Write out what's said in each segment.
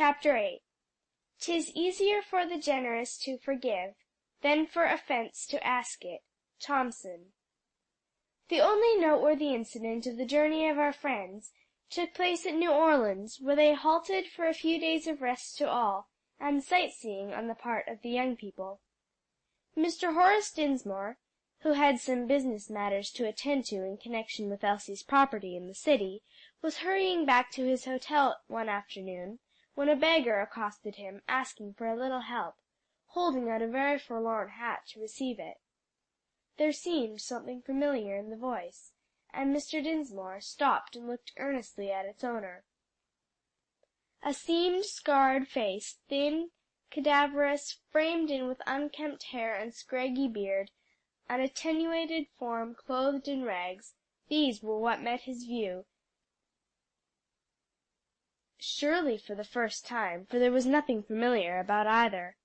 Chapter 8. 'Tis easier for the generous to forgive than for offense to ask it. Thomson. The only noteworthy incident of the journey of our friends took place at New Orleans, where they halted for a few days of rest to all, and sightseeing on the part of the young people. Mr. Horace Dinsmore, who had some business matters to attend to in connection with Elsie's property in the city, was hurrying back to his hotel one afternoon, when a beggar accosted him, asking for a little help, holding out a very forlorn hat to receive it. There seemed something familiar in the voice, and Mr. Dinsmore stopped and looked earnestly at its owner. A seamed, scarred face, thin, cadaverous, framed in with unkempt hair and scraggy beard, an attenuated form clothed in rags, these were what met his view, surely for the first time, for there was nothing familiar about either.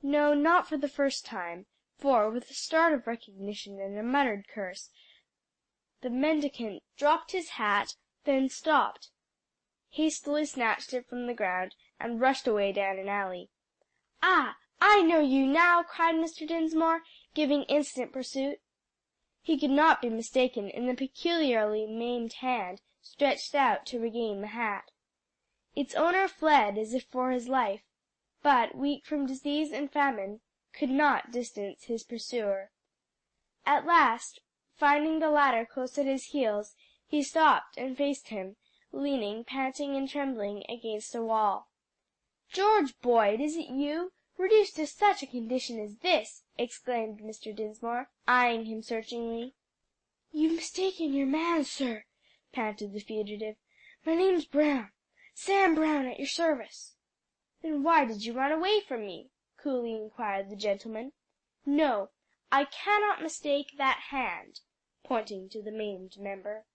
No, not for the first time, for, with a start of recognition and a muttered curse, the mendicant dropped his hat, then stopped, hastily snatched it from the ground, and rushed away down an alley. "Ah, I know you now!" cried Mr. Dinsmore, giving instant pursuit. He could not be mistaken in the peculiarly maimed hand stretched out to regain the hat. Its owner fled as if for his life, but, weak from disease and famine, could not distance his pursuer. At last, finding the latter close at his heels, he stopped and faced him, leaning, panting and trembling, against a wall. "George Boyd, is it you? Reduced to such a condition as this!" exclaimed Mr. Dinsmore, eyeing him searchingly. "You've mistaken your man, sir," panted the fugitive. "My name's Brown, Sam Brown, at your service." "Then why did you run away from me?" coolly inquired the gentleman. "No, I cannot mistake that hand," pointing to the maimed member.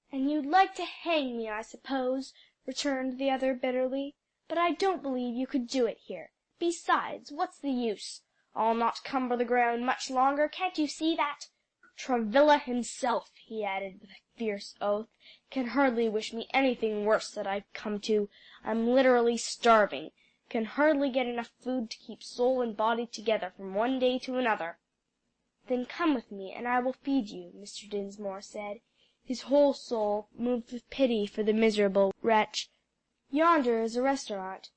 "And you'd like to hang me, I suppose," returned the other bitterly, "but I don't believe you could do it here. Besides, what's the use? I'll not cumber the ground much longer, can't you see that? Travilla himself," he added with a fierce oath, "can hardly wish me anything worse than I've come to. I'm literally starving, can hardly get enough food to keep soul and body together from one day to another." "Then come with me, and I will feed you," Mr. Dinsmore said, his whole soul moved with pity for the miserable wretch. "Yonder is a restaurant.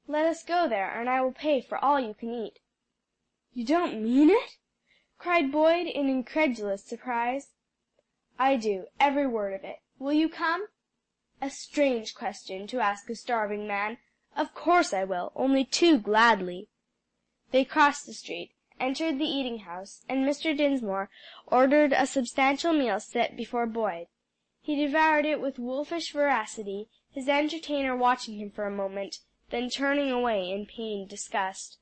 Let us go there, and I will pay for all you can eat." "You don't mean it?" cried Boyd in incredulous surprise. "I do, every word of it. Will you come?" "A strange question to ask a starving man. Of course I will, only too gladly." They crossed the street, entered the eating house, and Mr. Dinsmore ordered a substantial meal set before Boyd. He devoured it with wolfish voracity, his entertainer watching him for a moment, then turning away in pained disgust.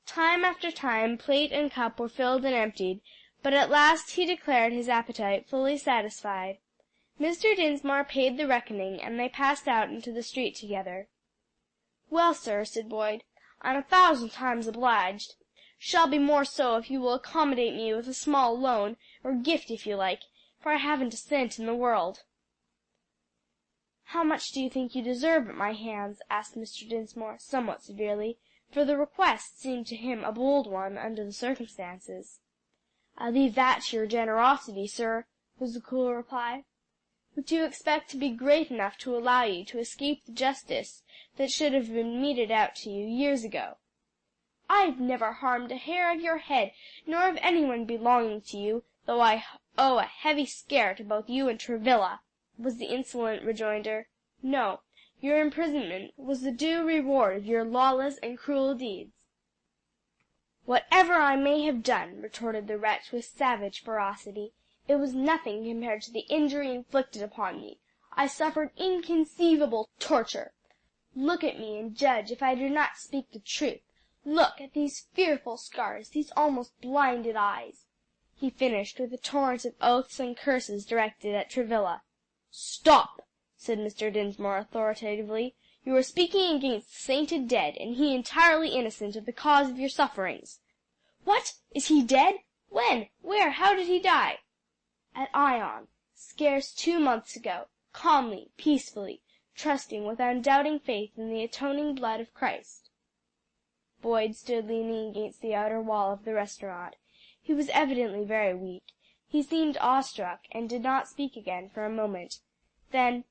Time after time plate and cup were filled and emptied, but at last he declared his appetite fully satisfied. Mr. Dinsmore paid the reckoning, and they passed out into the street together. "Well, sir," said Boyd, "I'm 1,000 times obliged. Shall be more so if you will accommodate me with a small loan, or gift if you like, for I haven't a cent in the world." "How much do you think you deserve at my hands?" asked Mr. Dinsmore, somewhat severely, for the request seemed to him a bold one under the circumstances. "I leave that to your generosity, sir," was the cool reply. "Would you expect to be great enough to allow you to escape the justice that should have been meted out to you years ago?" "I've never harmed a hair of your head, nor of anyone belonging to you, though I owe a heavy scare to both you and Travilla," was the insolent rejoinder. "No, your imprisonment was the due reward of your lawless and cruel deeds." "Whatever I may have done," retorted the wretch with savage ferocity, "it was nothing compared to the injury inflicted upon me. I suffered inconceivable torture. Look at me and judge if I do not speak the truth. Look at these fearful scars, these almost blinded eyes," he finished with a torrent of oaths and curses directed at Travilla. "Stop!" said Mr. Dinsmore authoritatively. "You are speaking against the sainted dead, and he entirely innocent of the cause of your sufferings." "What! Is he dead? When? Where? How did he die?" "At Ion, scarce 2 months ago, calmly, peacefully, trusting with undoubting faith in the atoning blood of Christ." Boyd stood leaning against the outer wall of the restaurant. He was evidently very weak. He seemed awestruck, and did not speak again for a moment. Then,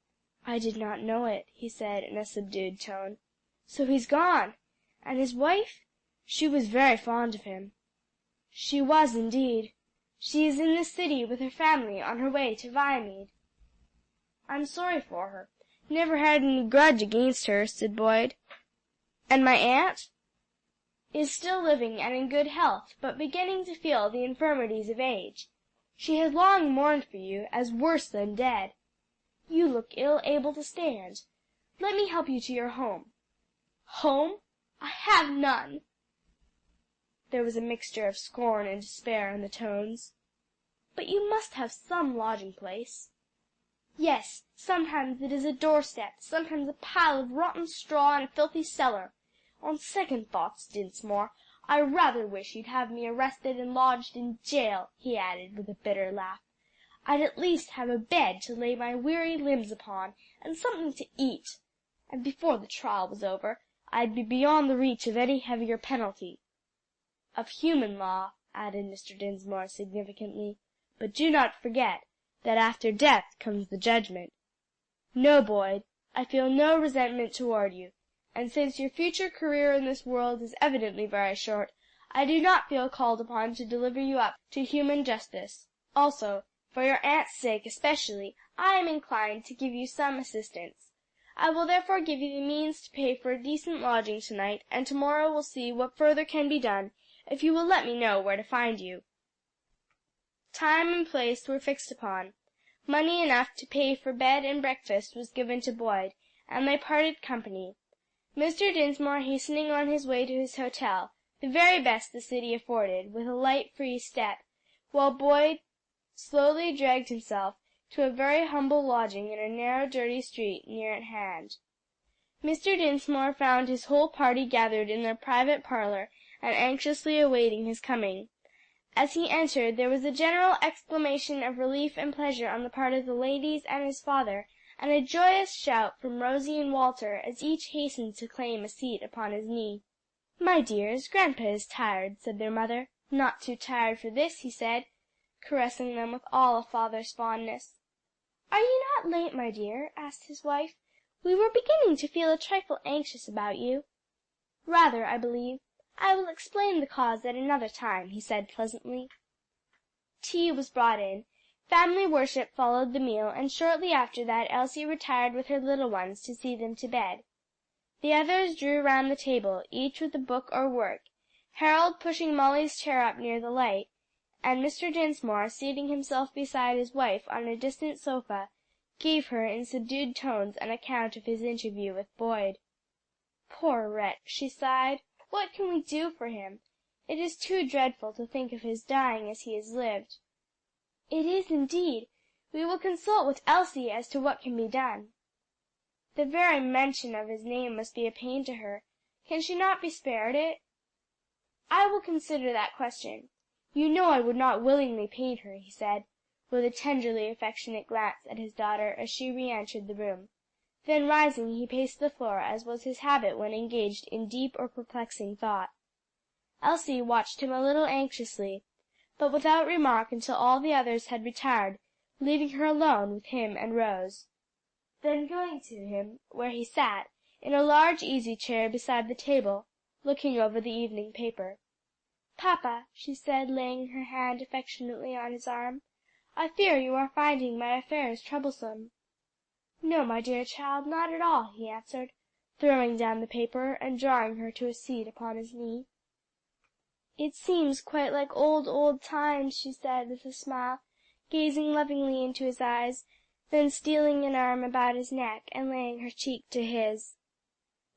"I did not know it," he said in a subdued tone. "So he's gone! And his wife? She was very fond of him." "She was indeed. She is in this city with her family on her way to Viamede." "I'm sorry for her. Never had any grudge against her," said Boyd. "And my aunt?" "Is still living and in good health, but beginning to feel the infirmities of age. She has long mourned for you as worse than dead. You look ill able to stand. Let me help you to your home." "Home? I have none." There was a mixture of scorn and despair in the tones. "But you must have some lodging place." "Yes, sometimes it is a doorstep, sometimes a pile of rotten straw in a filthy cellar. On second thoughts, Dinsmore, I rather wish you'd have me arrested and lodged in jail," he added with a bitter laugh. "I'd at least have a bed to lay my weary limbs upon, and something to eat. And before the trial was over, I'd be beyond the reach of any heavier penalty." "Of human law," added Mr. Dinsmore significantly. "But do not forget that after death comes the judgment. No, Boyd, I feel no resentment toward you, and since your future career in this world is evidently very short, I do not feel called upon to deliver you up to human justice. Also, for your aunt's sake especially, I am inclined to give you some assistance. I will therefore give you the means to pay for a decent lodging tonight, and tomorrow will see what further can be done, if you will let me know where to find you." Time and place were fixed upon. Money enough to pay for bed and breakfast was given to Boyd, and they parted company. Mr. Dinsmore hastening on his way to his hotel, the very best the city afforded, with a light, free step, while Boyd slowly dragged himself to a very humble lodging in a narrow, dirty street near at hand. Mr. Dinsmore found his whole party gathered in their private parlor and anxiously awaiting his coming. As he entered there was a general exclamation of relief and pleasure on the part of the ladies and his father, and a joyous shout from Rosie and Walter as each hastened to claim a seat upon his knee. "My dears, grandpa is tired," said their mother. "Not too tired for this," he said, caressing them with all a father's fondness. "Are you not late, my dear?" asked his wife. "We were beginning to feel a trifle anxious about you." "Rather, I believe. I will explain the cause at another time," he said pleasantly. Tea was brought in. Family worship followed the meal, and shortly after that Elsie retired with her little ones to see them to bed. The others drew round the table, each with a book or work, Harold pushing Molly's chair up near the light, and Mr. Dinsmore, seating himself beside his wife on a distant sofa, gave her in subdued tones an account of his interview with Boyd. "Poor wretch," she sighed. "What can we do for him? It is too dreadful to think of his dying as he has lived." "It is indeed. We will consult with Elsie as to what can be done." "The very mention of his name must be a pain to her. Can she not be spared it?" "I will consider that question. You know I would not willingly pain her," he said, with a tenderly affectionate glance at his daughter as she re-entered the room. Then rising he paced the floor as was his habit when engaged in deep or perplexing thought. Elsie watched him a little anxiously, but without remark until all the others had retired, leaving her alone with him and Rose. Then going to him where he sat, in a large easy chair beside the table, looking over the evening paper. "Papa," she said, laying her hand affectionately on his arm, "I fear you are finding my affairs troublesome." "No, my dear child, not at all," he answered, throwing down the paper and drawing her to a seat upon his knee. "It seems quite like old times," she said with a smile, gazing lovingly into his eyes, then stealing an arm about his neck and laying her cheek to his.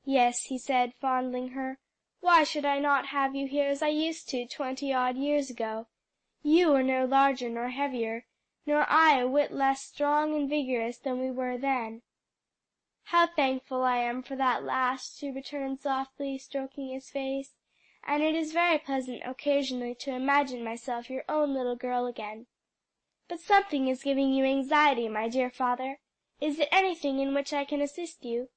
"Yes," he said, fondling her. "Why should I not have you here as I used to 20-odd years ago? You are no larger nor heavier, nor I a whit less strong and vigorous than we were then." "How thankful I am for that last," she returned softly, stroking his face, "and it is very pleasant occasionally to imagine myself your own little girl again. But something is giving you anxiety, my dear father. Is it anything in which I can assist you?"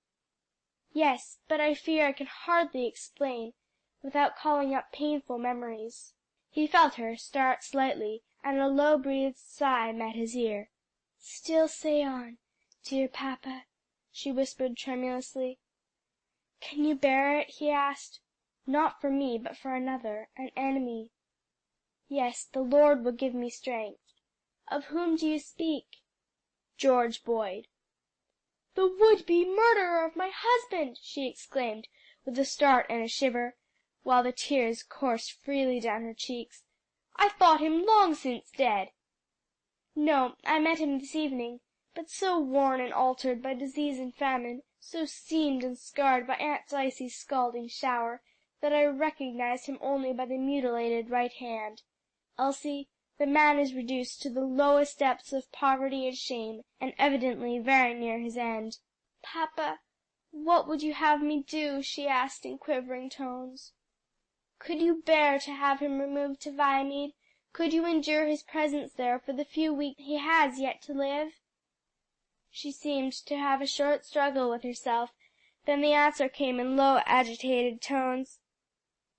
"Yes, but I fear I can hardly explain without calling up painful memories." He felt her start slightly, and a low breathed sigh met his ear. "Still say on, dear papa," she whispered tremulously. "Can you bear it?" he asked. "Not for me, but for another, an enemy." "Yes, the Lord will give me strength. Of whom do you speak?" "George Boyd." "The would-be murderer of my husband!" she exclaimed, with a start and a shiver, while the tears coursed freely down her cheeks. "I thought him long since dead." "No, I met him this evening, but so worn and altered by disease and famine, so seamed and scarred by Aunt Dicey's scalding shower, that I recognized him only by the mutilated right hand. Elsie, the man is reduced to the lowest depths of poverty and shame, and evidently very near his end." "Papa, what would you have me do?" she asked in quivering tones. "Could you bear to have him removed to Viamede? Could you endure his presence there for the few weeks he has yet to live?" She seemed to have a short struggle with herself, then the answer came in low, agitated tones.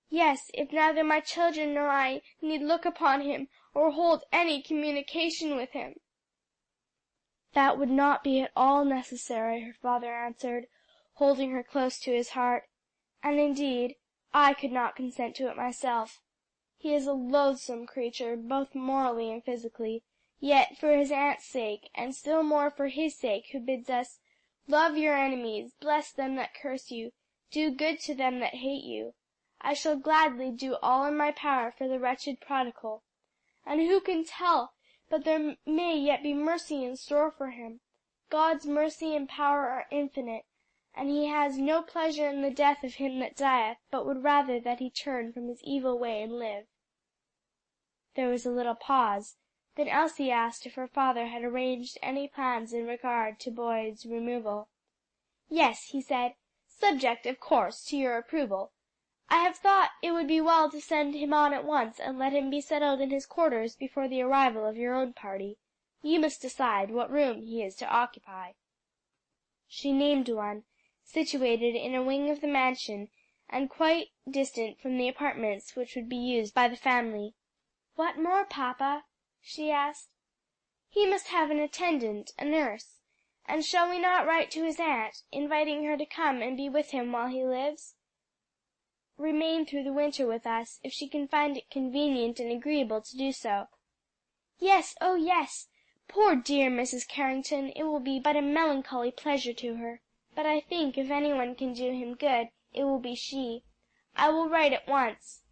"Yes, if neither my children nor I need look upon him or hold any communication with him." "That would not be at all necessary," her father answered, holding her close to his heart, "and indeed I could not consent to it myself. He is a loathsome creature, both morally and physically, yet for his aunt's sake, and still more for his sake who bids us, 'Love your enemies, bless them that curse you, do good to them that hate you,' I shall gladly do all in my power for the wretched prodigal. And who can tell but there may yet be mercy in store for him? God's mercy and power are infinite, and he has no pleasure in the death of him that dieth, but would rather that he turn from his evil way and live." There was a little pause, then Elsie asked if her father had arranged any plans in regard to Boyd's removal. "Yes," he said, "subject, of course, to your approval. I have thought it would be well to send him on at once and let him be settled in his quarters before the arrival of your own party. You must decide what room he is to occupy." She named one, situated in a wing of the mansion, and quite distant from the apartments which would be used by the family. "What more, papa?" she asked. "He must have an attendant, a nurse. And shall we not write to his aunt, inviting her to come and be with him while he lives? Remain through the winter with us, if she can find it convenient and agreeable to do so." "Yes, oh yes! Poor dear Mrs. Carrington, it will be but a melancholy pleasure to her. But I think if anyone can do him good, it will be she. I will write at once."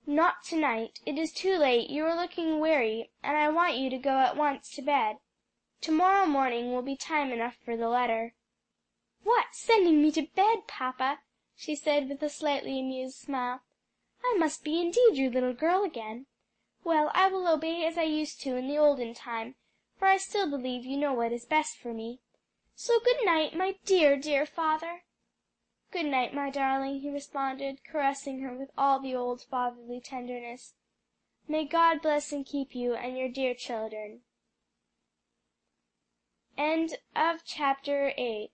"Not to night, it is too late, you are looking weary, and I want you to go at once to bed. To morrow morning will be time enough for the letter." "What, sending me to bed, papa?" she said with a slightly amused smile. "I must be indeed your little girl again. Well, I will obey as I used to in the olden time, for I still believe you know what is best for me. So good night, my dear, dear father." "Good night, my darling," he responded, caressing her with all the old fatherly tenderness. "May God bless and keep you and your dear children." Chapter 9